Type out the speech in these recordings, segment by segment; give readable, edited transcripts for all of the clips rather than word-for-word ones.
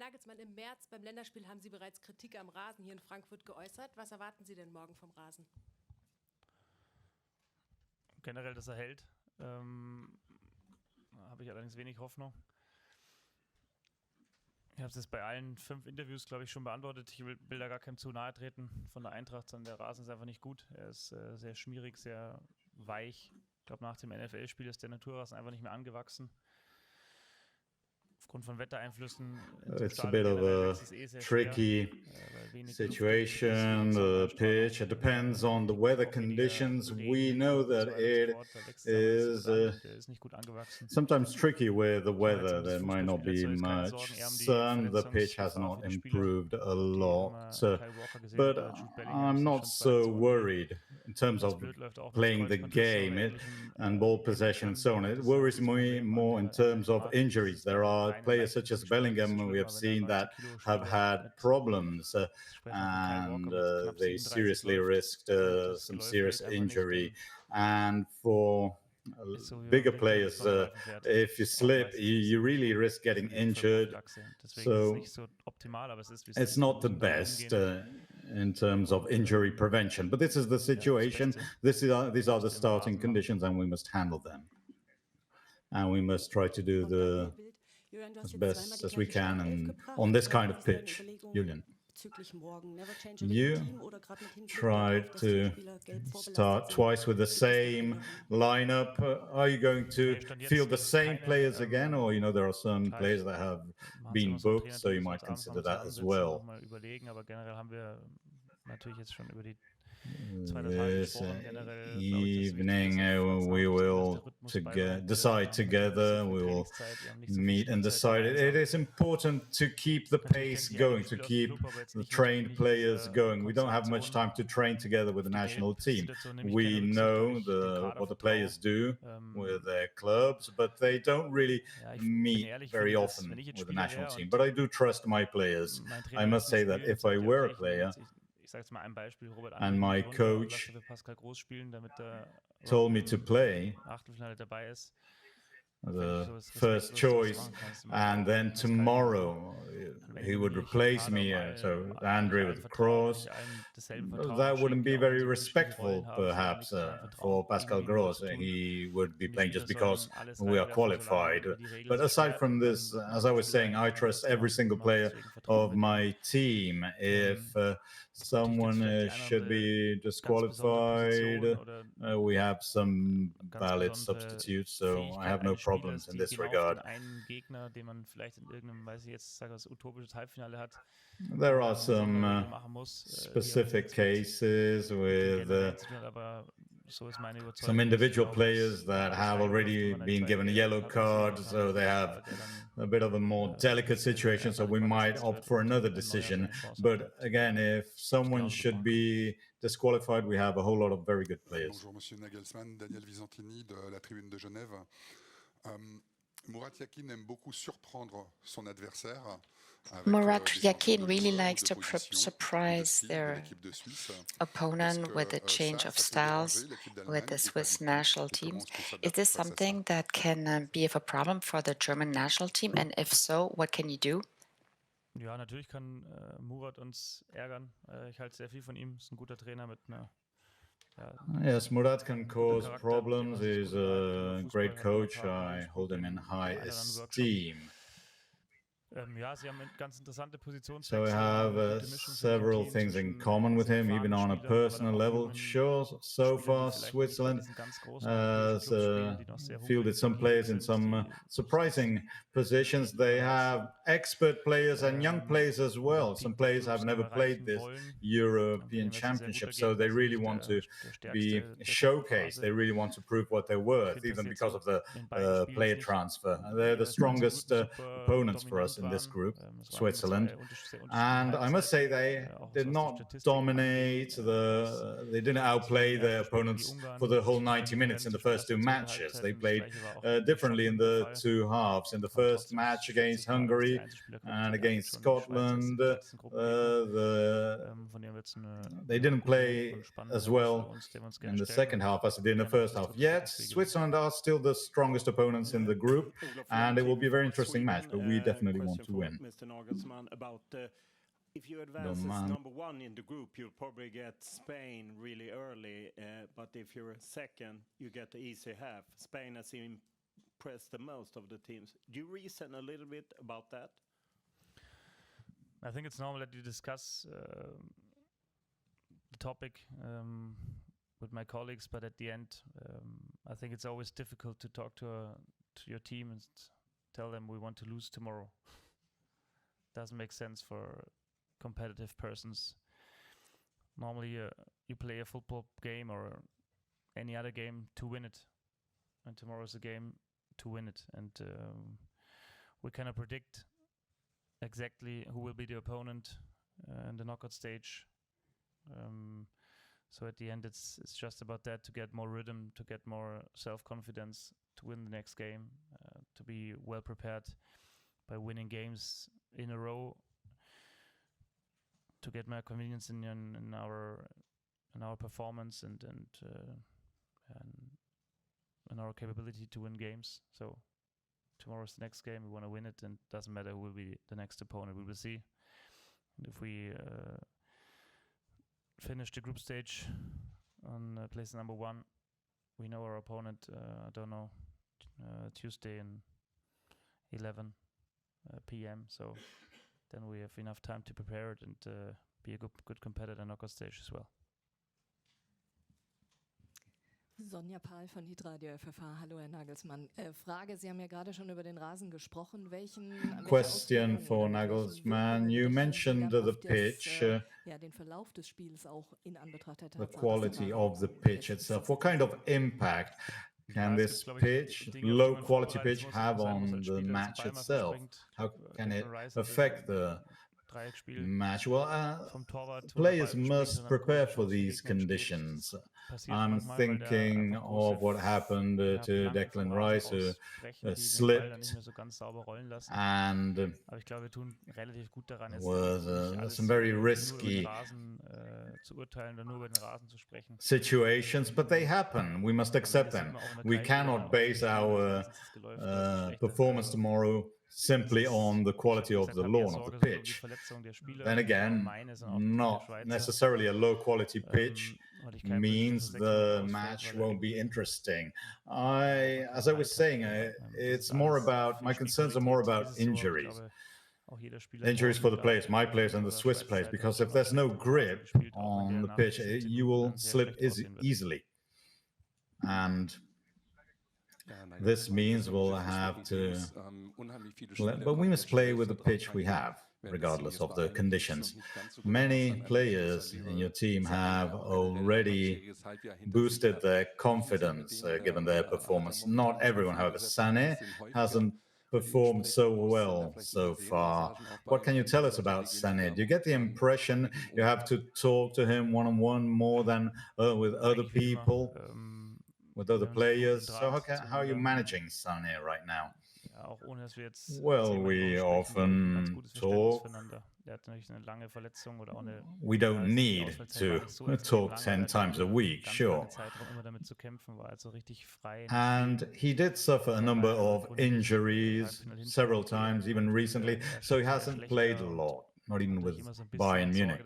Nagelsmann, im März beim Länderspiel haben Sie bereits Kritik am Rasen hier in Frankfurt geäußert. Was erwarten Sie denn morgen vom Rasen? Generell, dass er hält, habe ich allerdings wenig Hoffnung. Ich habe es jetzt bei allen 5 Interviews, glaube ich, schon beantwortet. Ich will da gar keinem zu nahe treten von der Eintracht, sondern der Rasen ist einfach nicht gut. Er ist sehr schmierig, sehr weich. Ich glaube, nach dem NFL-Spiel ist der Naturrasen einfach nicht mehr angewachsen. Aufgrund von Wettereinflüssen. It's a bit of a tricky situation, the pitch. It depends on the weather conditions. We know that it is sometimes tricky with the weather. There might not be much sun. The pitch has not improved a lot. But I'm not so worried in terms of playing the game and ball possession and so on. It worries me more in terms of injuries. There are players such as Bellingham, we have seen that have had problems and they seriously risked some serious injury. And for bigger players, if you slip, you really risk getting injured. So it's not the best in terms of injury prevention. But this is the situation. These are the starting conditions, and we must handle them. And we must try to do as best as we can and on this kind of pitch. Julian, you tried to start twice with the same lineup. Are you going to field the same players again, or there are some players that have been booked, so you might consider that as well? This evening we will decide together, we will meet and decide. It is important to keep the pace going, to keep the trained players going. We don't have much time to train together with the national team. We know what the players do with their clubs, but they don't really meet very often with the national team. But I do trust my players. I must say that if I were a player, and my coach told me to play the first choice, and then tomorrow he would replace me, so Andre with the cross. That wouldn't be very respectful, perhaps, for Pascal Gross. He would be playing just because we are qualified. But aside from this, as I was saying, I trust every single player of my team. If someone should be disqualified, we have some valid substitutes, so I have no problems in this regard. There are some specific cases with some individual players that have already been given a yellow card, so they have a bit of a more delicate situation, so we might opt for another decision. But again, if someone should be disqualified, we have a whole lot of very good players. Bonjour, Monsieur Nagelsmann, Daniel Visantini de la Tribune de Genève. Murat Yakin aime beaucoup surprendre son adversaire. Murat Yakin really likes to surprise their opponent with a change of styles with the Swiss national team. Is this something that can be of a problem for the German national team? And if so, what can you do? Ja, natürlich kann Murat uns ärgern. Ich halte sehr viel von ihm. Ist ein guter Trainer mit einer. Yes, Murat can cause problems. He's a great coach. I hold him in high esteem. So we have several things in common with him, even on a personal level. Sure, so far Switzerland has fielded some players in some surprising positions. They have expert players and young players as well. Some players have never played this European Championship, so they really want to be showcased. They really want to prove what they're worth, even because of the player transfer. They're the strongest opponents for us in this group, Switzerland, and I must say they did not dominate, they didn't outplay their opponents for the whole 90 minutes in the first 2 matches. They played differently in the 2 halves. In the first match against Hungary and against Scotland, they didn't play as well in the second half as they did in the first half. Yet Switzerland are still the strongest opponents in the group, and it will be a very interesting match, but we definitely want want to win. Mr. Nagelsmann, about if you advance as number one in the group, you'll probably get Spain really early. But if you're second, you get the easy half. Spain has impressed the most of the teams. Do you reason a little bit about that? I think it's normal that you discuss the topic with my colleagues, but at the end, I think it's always difficult to talk to your team and tell them we want to lose tomorrow. Doesn't make sense for competitive persons. Normally, you play a football game or any other game to win it, and tomorrow is a game to win it. And we cannot predict exactly who will be the opponent in the knockout stage. So at the end, it's just about that, to get more rhythm, to get more self-confidence, to win the next game, to be well prepared by winning games in a row, to get more convenience in our performance and our capability to win games. So tomorrow's the next game. We want to win it, and it doesn't matter who will be the next opponent. We will see. And if we finish the group stage on place number one, we know our opponent, I don't know, Tuesday in 11 p.m. So then we have enough time to prepare it and be a good competitor in knockout stage as well. Sonja Pahl von Hitradio FFH. Hallo, Herr Nagelsmann. Frage, Sie haben ja gerade schon über den Rasen gesprochen. Question for Nagelsmann. You mentioned the pitch, den Verlauf des Spiels auch in Anbetracht der the quality of the pitch itself. What kind of impact can this pitch, low quality pitch, have on the match itself? How can it affect the match? Well, players must prepare for these conditions. I'm thinking of what happened to Declan Rice, who slipped, and was some very risky situations, but they happen. We must accept them. We cannot base our performance tomorrow simply on the quality of the lawn, of the pitch. Then again, not necessarily a low quality pitch means the match won't be interesting. As I was saying, it's more about, my concerns are more about injuries. Injuries for the players, my players and the Swiss players, because if there's no grip on the pitch, you will slip easily. And this means we'll have to, but we must play with the pitch we have, regardless of the conditions. Many players in your team have already boosted their confidence given their performance. Not everyone, however. Sané hasn't performed so well so far. What can you tell us about Sané? Do you get the impression you have to talk to him one-on-one more than with other people? With other players? So how are you managing Sané right now? Well, we often talk. We don't need to talk 10 times a week, sure. And he did suffer a number of injuries several times, even recently, so he hasn't played a lot, not even with Bayern Munich.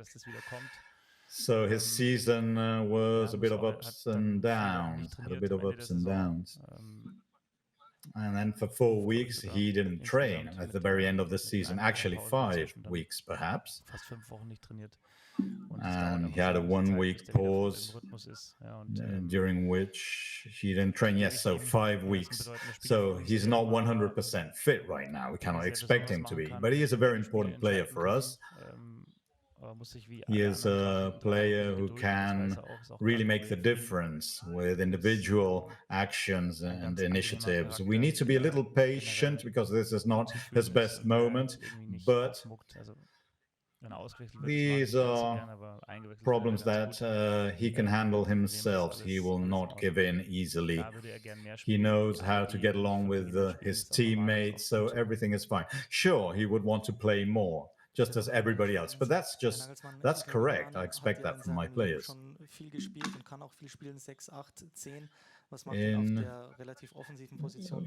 So his season was a bit of ups and downs, had a bit of ups and downs. And then for 4 weeks, he didn't train at the very end of the season, actually 5 weeks perhaps. And he had a 1-week pause during which he didn't train. Yes, so 5 weeks. So he's not 100% fit right now. We cannot expect him to be, but he is a very important player for us. He is a player who can really make the difference with individual actions and initiatives. We need to be a little patient because this is not his best moment, but these are problems that he can handle himself. He will not give in easily. He knows how to get along with his teammates, so everything is fine. Sure, he would want to play more, just as everybody else. But that's correct. I expect that from my players. In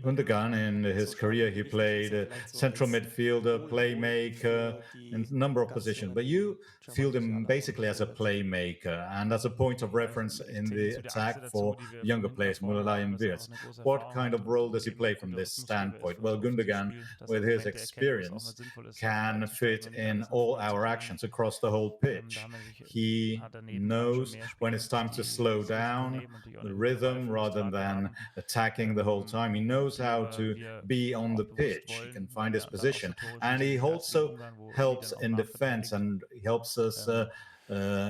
Gundogan, in his career, he played central midfielder, playmaker, in a number of positions. But you feel him basically as a playmaker and as a point of reference in the attack for younger players, Mulala and Wirtz. What kind of role does he play from this standpoint? Well, Gundogan, with his experience, can fit in all our actions across the whole pitch. He knows when it's time to slow down the rhythm rather than attacking the whole time. He knows how to be on the pitch. He can find his position. And he also helps in defense and he helps us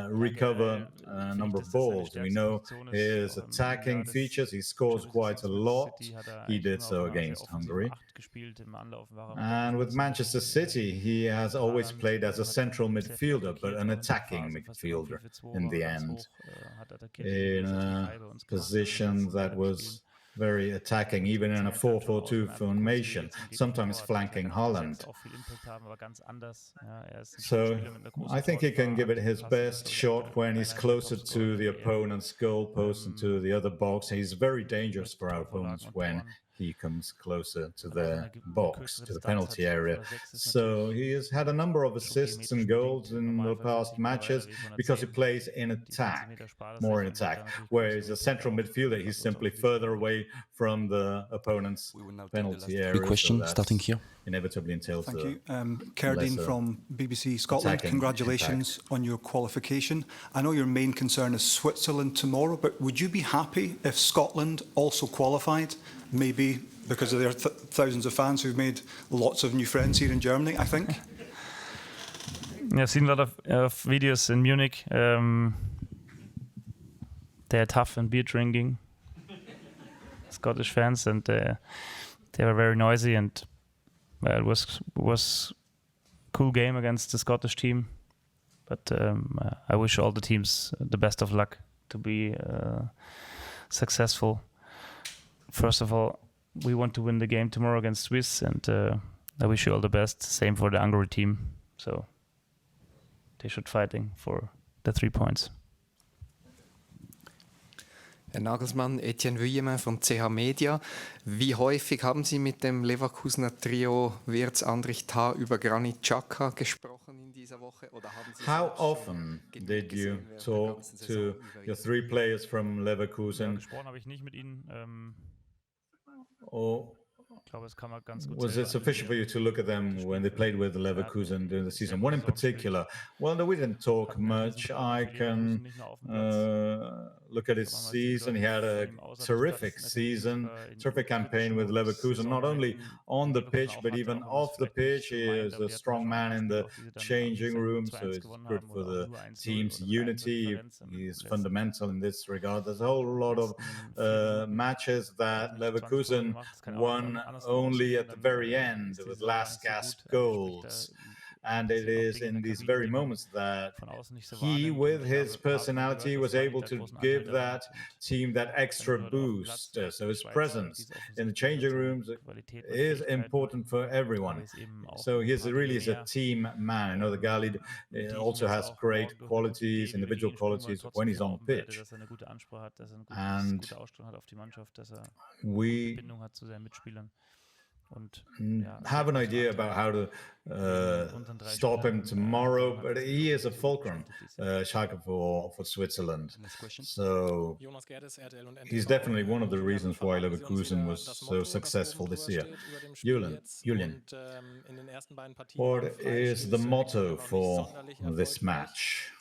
recover a number of balls. We know his attacking features. He scores quite a lot. He did so against Hungary. And with Manchester City, he has always played as a central midfielder, but an attacking midfielder in the end, in a position that was very attacking, even in a 4-4-2 formation, sometimes flanking Haaland. So I think he can give it his best shot when he's closer to the opponent's goal post and to the other box. He's very dangerous for our opponents when he comes closer to the box, to the penalty area. So he has had a number of assists and goals in the past matches because he plays in attack, more in attack. Whereas a central midfielder, he's simply further away from the opponent's penalty area. Quick question, so starting here. Inevitably entails Thank you. Kerdine from BBC Scotland. Congratulations on your qualification. I know your main concern is Switzerland tomorrow, but would you be happy if Scotland also qualified? Maybe because of their thousands of fans who've made lots of new friends here in Germany, I think. Yeah, I've seen a lot of videos in Munich. They're tough and beer drinking, Scottish fans, and they were very noisy. And it was a cool game against the Scottish team. But I wish all the teams the best of luck to be successful. First of all, we want to win the game tomorrow against Swiss, and I wish you all the best. Same for the Hungary team. So they should fighting for the 3 points. Herr Nagelsmann, Etienne Vuillemin von CH Media. Wie häufig haben Sie mit dem Leverkusener Trio Wirtz, Andrich, Tah über Granit Xhaka gesprochen in dieser Woche? Oder haben Sie How often did you talk to your three players from Leverkusen? Gesprochen habe ich nicht mit ihnen. Or was it sufficient for you to look at them when they played with Leverkusen during the season? One in particular. Well, no, we didn't talk much. I can look at his season. He had a terrific season, terrific campaign with Leverkusen, not only on the pitch, but even off the pitch. He is a strong man in the changing room, so it's good for the team's unity. He is fundamental in this regard. There's a whole lot of matches that Leverkusen won only at the very end with last gasp goals. And it is in these very moments that he, with his personality, was able to give that team that extra boost. So his presence in the changing rooms is important for everyone. So he really is a team man. I know that Galid also has great qualities, individual qualities when he's on the pitch. And we have an idea about how to stop him tomorrow, but he is a fulcrum, Schalke for Switzerland. So he's definitely one of the reasons why Leverkusen was so successful this year. Julian, what is the motto for this match?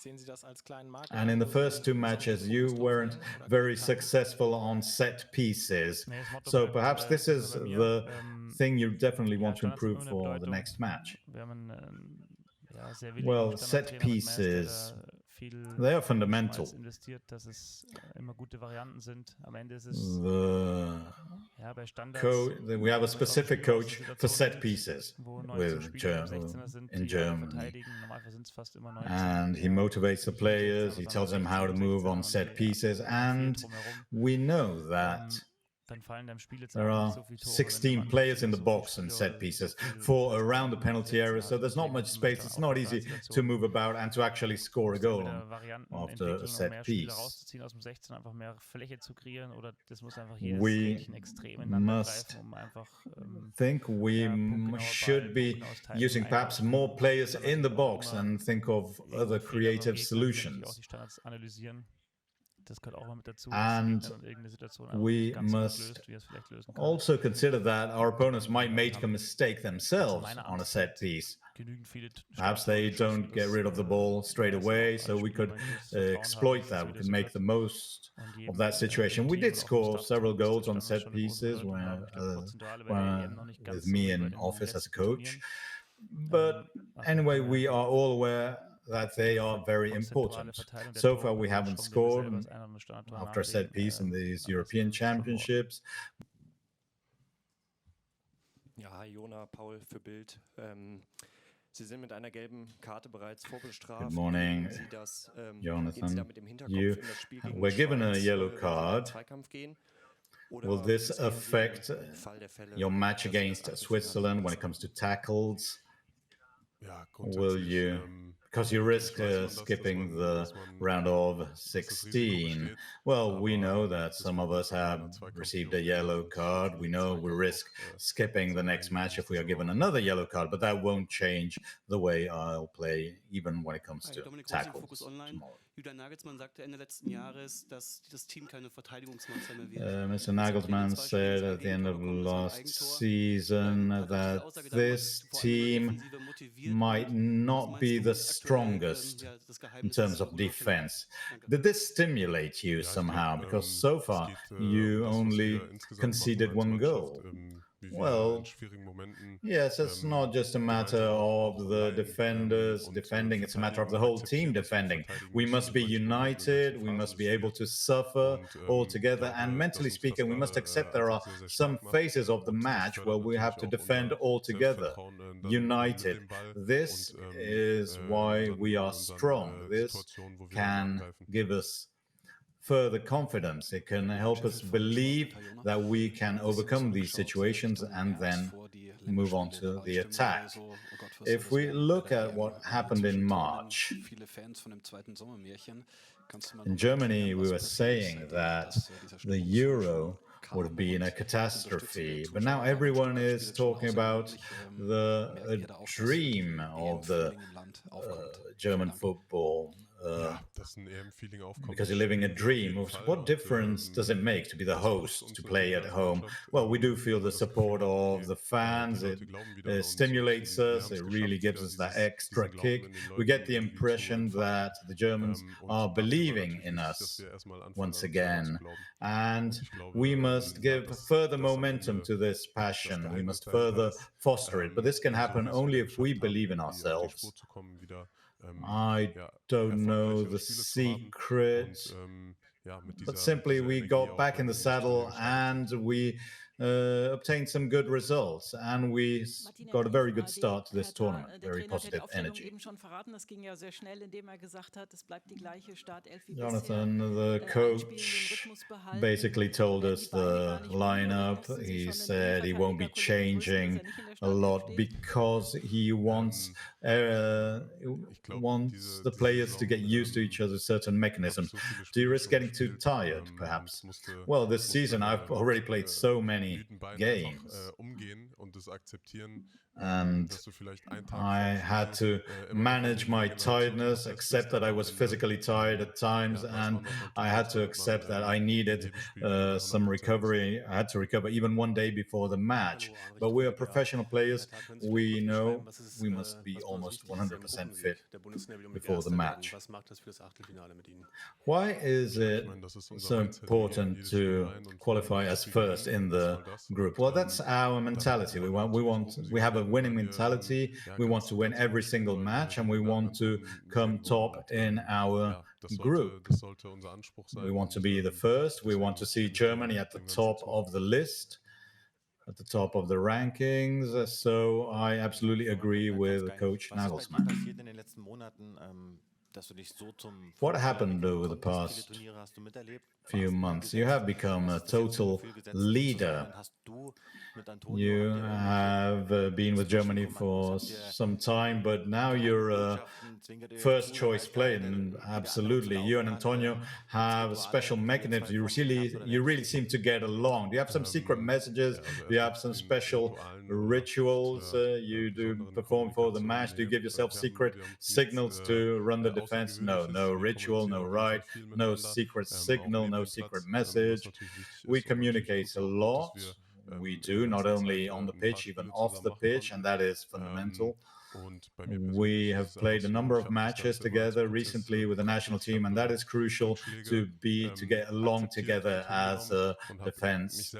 And in the first two matches, you weren't very successful on set pieces. So perhaps this is the thing you definitely want to improve for the next match. Well, set pieces, they are fundamental. We have a specific coach for set pieces in Germany. And he motivates the players, he tells them how to move on set pieces, and we know that there are 16 players in the box and set pieces, 4 around the penalty area, so there's not much space. It's not easy to move about and to actually score a goal after a set piece. We must think we should be using perhaps more players in the box and think of other creative solutions. And we must also consider that our opponents might make a mistake themselves on a set piece. Perhaps they don't get rid of the ball straight away, so we could exploit that. We could make the most of that situation. We did score several goals on set pieces with me in office as a coach. But anyway, we are all aware that they are very important. So far, we haven't scored after a set piece in these European Championships. Ja, hi Jona, Paul für Bild. Sie sind mit einer gelben Karte bereits vorbestraft. Good morning, Jonathan. You were given a yellow card. Will this affect your match against Switzerland when it comes to tackles? Will you, because you risk skipping the round of 16. Well, we know that some of us have received a yellow card. We know we risk skipping the next match if we are given another yellow card, but that won't change the way I'll play, even when it comes to tackles tomorrow. Julian Nagelsmann sagte Ende letzten Jahres, dass das Team keine Verteidigungsmannschaft mehr wird. Mr. Nagelsmann said at the end of last season that this team might not be the strongest in terms of defense. Did this stimulate you somehow? Because so far you only conceded 1 goal. Well, yes, it's not just a matter of the defenders defending, it's a matter of the whole team defending. We must be united, we must be able to suffer all together, and mentally speaking, we must accept there are some phases of the match where we have to defend all together, united. This is why we are strong. This can give us further confidence. It can help us believe that we can overcome these situations and then move on to the attack. If we look at what happened in March, in Germany we were saying that the Euro would have been a catastrophe, but now everyone is talking about a dream of the German football. Because you're living a dream. What difference does it make to be the host, to play at home? Well, we do feel the support of the fans. It stimulates us. It really gives us that extra kick. We get the impression that the Germans are believing in us once again. And we must give further momentum to this passion. We must further foster it. But this can happen only if we believe in ourselves. I don't know the secret, but simply we got back in the saddle and we obtained some good results, and we got a very good start to this tournament, very positive energy. Jonathan, the coach, basically told us the lineup. He said he won't be changing a lot because he wants the players to get used to each other's certain mechanisms. Do you risk getting too tired, perhaps? Well, this season I've already played so many games, and I had to manage my tiredness, accept that I was physically tired at times, and I had to accept that I needed some recovery. I had to recover even 1 day before the match. But we are professional players. We know we must be almost 100% fit before the match. Why is it so important to qualify as first in the group? Well, that's our mentality. We have a winning mentality. We want to win every single match, and we want to come top in our group. We want to be the first. We want to see Germany at the top of the list, at the top of the rankings. So I absolutely agree with Coach Nagelsmann. What happened over the past few months. You have become a total leader. You have been with Germany for some time, but now you're a first choice player. And absolutely, you and Antonio have special mechanisms. You really seem to get along. Do you have some secret messages? Do you have some special rituals you do perform for the match? Do you give yourself secret signals to run the defense? No ritual, no right, no secret signal, no secret message. We communicate a lot. We do, not only on the pitch, even off the pitch, and that is fundamental. We have played a number of matches together recently with the national team, and that is crucial to get along together as a defense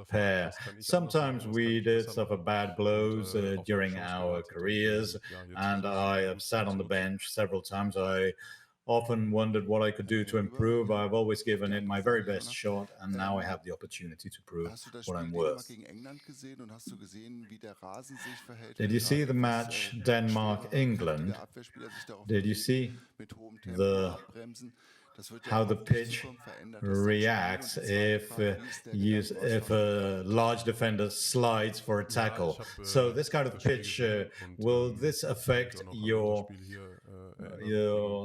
pair. Sometimes we did suffer bad blows during our careers, and I have sat on the bench several times. I often wondered what I could do to improve. I've always given it my very best shot, and now I have the opportunity to prove what I'm worth. Did you see the match Denmark-England? Did you see how the pitch reacts if a large defender slides for a tackle? So this kind of pitch, will this affect your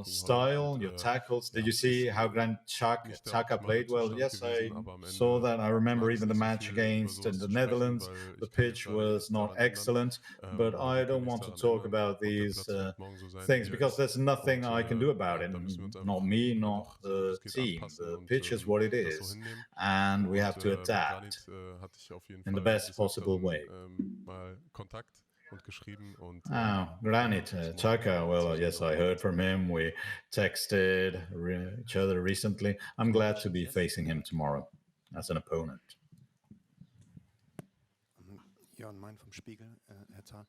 style, your tackles? Did you see how Granit Xhaka played? Well, yes, I saw that. I remember even the match against the Netherlands. The pitch was not excellent, but I don't want to talk about these things because there's nothing I can do about it. Not me, not the team. The pitch is what it is, and we have to adapt in the best possible way. Granit Xhaka, well, yes, I heard from him. We texted each other recently. I'm glad to be facing him tomorrow as an opponent. Jörn Mein vom Spiegel, Herr Tah.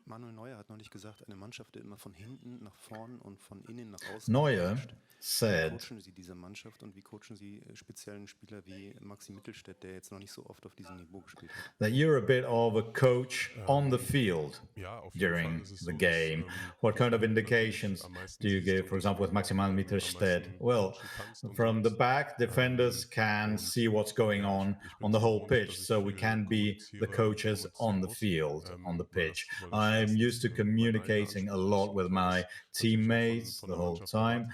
Manuel Neuer hat neulich gesagt, eine Mannschaft, die immer von hinten nach vorn und von innen nach außen. Neuer said, wie coachen Sie diese Mannschaft und wie coachen Sie speziellen Spieler wie Maxi Mittelstädt, der jetzt noch nicht so oft auf diesem Niveau gespielt hat? That you're a bit of a coach on the field during the game. What kind of indications do you give, for example, with Maxi Mittelstädt? Well, from the back, defenders can see what's going on the whole pitch, so we can be the coaches on the field, on the pitch. I'm used to communicating a lot with my teammates the whole time,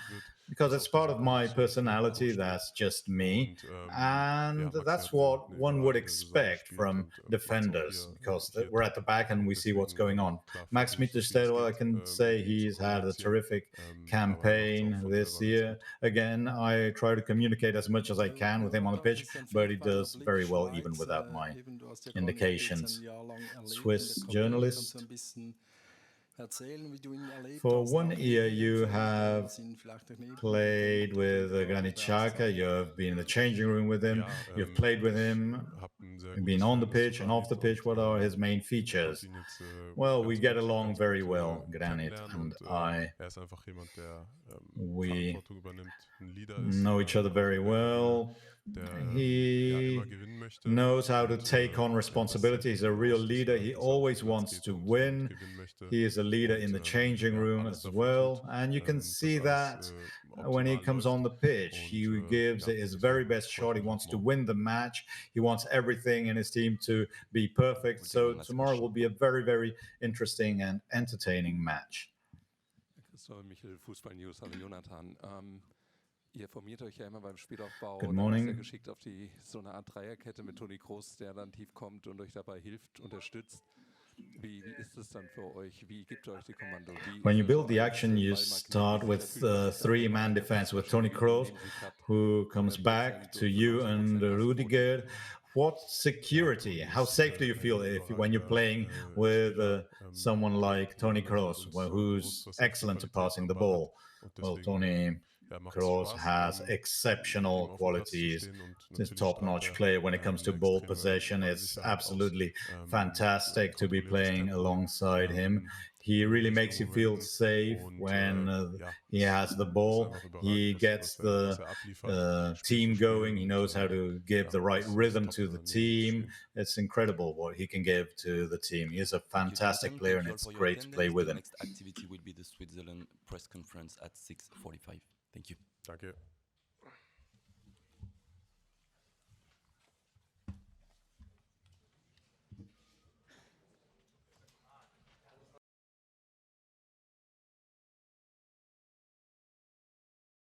because it's part of my personality. That's just me, and that's what one would expect from defenders, because we're at the back and we see what's going on. Max Mittelstädt, well, I can say he's had a terrific campaign this year. Again, I try to communicate as much as I can with him on the pitch, but he does very well even without my indications. Swiss journalist. For 1 year, you have played with Granit Xhaka. You have been in the changing room with him. You've played with him. You've been on the pitch and off the pitch. What are his main features? Well, we get along very well, Granit and I. We know each other very well. He knows how to take on responsibility. He's a real leader. He always wants to win. He is a leader in the changing room as well. And you can see that when he comes on the pitch. He gives it his very best shot. He wants to win the match. He wants everything in his team to be perfect. So tomorrow will be a very, very interesting and entertaining match. Ihr formiert euch ja immer beim Spielaufbau Good morning. sehr geschickt auf so eine Art Dreierkette mit Toni Kroos, der dann tief kommt und euch dabei hilft, unterstützt. Wie ist es dann für euch? Wie gibt ihr euch die Kommando? When you build the action, you start with three-man defense with Toni Kroos, who comes back to you and Rudiger. What security? How safe do you feel when you're playing with someone like Toni Kroos, who's excellent at passing the ball? Well, Toni Kroos has exceptional qualities. He's a top-notch player when it comes to ball possession. It's absolutely fantastic to be playing alongside him. He really makes you feel safe when he has the ball. He gets the team going. He knows how to give the right rhythm to the team. It's incredible what he can give to the team. He is a fantastic player, and it's great to play with him. The next activity will be the Switzerland press conference at 6:45. Thank you. Danke.